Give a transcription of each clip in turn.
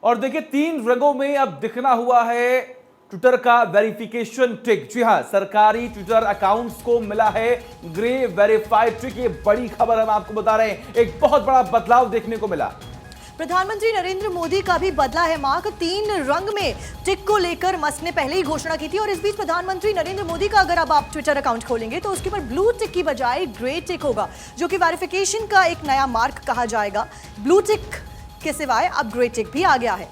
और देखिए 3 रंगों में अब दिखना हुआ है ट्विटर का वेरिफिकेशन टिक। जी हां, सरकारी ट्विटर अकाउंट्स को मिला है ग्रे वेरीफाइड टिक। ये बड़ी खबर हम आपको बता रहे हैं, एक बहुत बड़ा बदलाव देखने को मिला। प्रधानमंत्री नरेंद्र मोदी का भी बदला है मार्क। 3 रंग में टिक को लेकर मस्क ने पहले ही घोषणा की थी और इस बीच प्रधानमंत्री नरेंद्र मोदी का अगर अब आप ट्विटर अकाउंट खोलेंगे तो उसके ऊपर ब्लू टिक की बजाय ग्रे टिक होगा, जो कि वेरिफिकेशन का एक नया मार्क कहा जाएगा। ब्लू टिक के सिवाय अब ग्रे टिक भी आ गया है।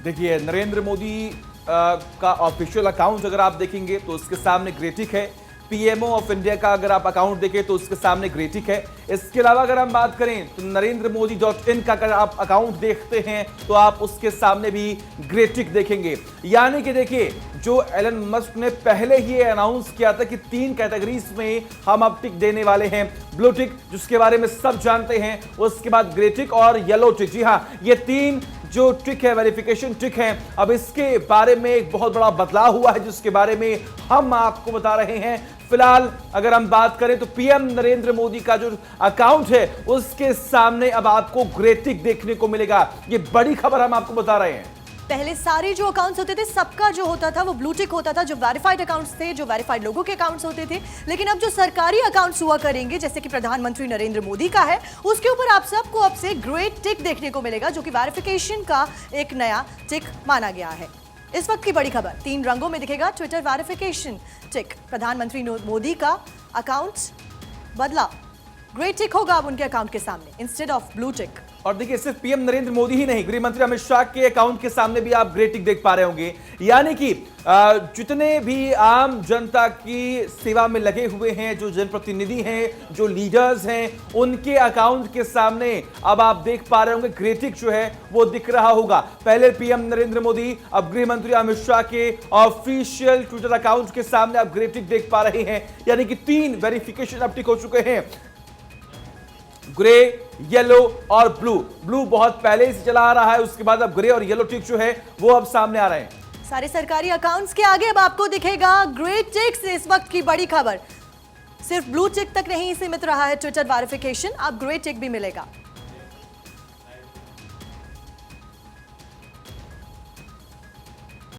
देखिए नरेंद्र मोदी का ऑफिशियल अकाउंट अगर आप देखेंगे तो उसके सामने ग्रे टिक है। पीएमओ ऑफ इंडिया का अगर आप अकाउंट देखें तो उसके सामने ग्रे टिक है। इसके अलावा अगर हम बात करें तो NarendraModi.in का अगर आप अकाउंट देखते हैं तो आप उसके सामने भी ग्रे टिक देखेंगे। यानी कि देखिए जो एलन मस्क ने पहले ही अनाउंस किया था कि 3 कैटेगरीज में हम अब टिक देने वाले हैं। ब्लू टिक जिसके बारे में सब जानते हैं, उसके बाद ग्रे टिक और येलो टिक। जी हाँ, ये 3 जो टिक है वेरिफिकेशन टिक है। अब इसके बारे में एक बहुत बड़ा बदलाव हुआ है जिसके बारे में हम आपको बता रहे हैं। फिलहाल अगर हम बात करें तो पीएम नरेंद्र मोदी का जो अकाउंट है उसके सामने अब आपको ग्रे टिक देखने को मिलेगा। ये बड़ी खबर हम आपको बता रहे हैं। पहले सारे जो अकाउंट्स होते थे सबका जो होता था वो ब्लू टिक होता था, जो वेरीफाइड अकाउंट्स थे, जो वेरीफाइड लोगों के अकाउंट्स होते थे। लेकिन अब जो सरकारी अकाउंट्स हुआ करेंगे जैसे कि प्रधानमंत्री नरेंद्र मोदी का है, उसके ऊपर आप सबको अब से ग्रे टिक देखने को मिलेगा, जो कि वेरिफिकेशन का एक नया टिक माना गया है। इस वक्त की बड़ी खबर, 3 रंगों में दिखेगा ट्विटर वेरिफिकेशन टिक। प्रधानमंत्री मोदी का अकाउंट बदला, ग्रे टिक होगा अब उनके अकाउंट के सामने इंस्टेड ऑफ ब्लू टिक। और देखिए सिर्फ पीएम नरेंद्र मोदी ही नहीं, गृह मंत्री अमित शाह के अकाउंट के सामने भी आप ग्रे टिक देख पा रहे होंगे। यानी कि जितने भी आम जनता की सेवा में लगे हुए हैं, जो जनप्रतिनिधि हैं, जो लीडर्स हैं, उनके अकाउंट के सामने अब आप देख पा रहे होंगे ग्रे टिक जो है वो दिख रहा होगा। पहले पीएम नरेंद्र मोदी, अब गृह मंत्री अमित शाह के ऑफिशियल ट्विटर अकाउंट के सामने आप ग्रे टिक देख पा रहे हैं। यानी कि 3 वेरिफिकेशन अब टिक हो चुके हैं, ग्रे, येलो और ब्लू। ब्लू बहुत पहले से चला आ रहा है, उसके बाद अब ग्रे और येलो टिक जो है वो अब सामने आ रहे हैं। सारे सरकारी अकाउंट्स के आगे अब आपको दिखेगा ग्रे टिक्स। इस वक्त की बड़ी खबर, सिर्फ ब्लू टिक तक नहीं सीमित रहा है ट्विटर वेरिफिकेशन, अब ग्रे टिक भी मिलेगा।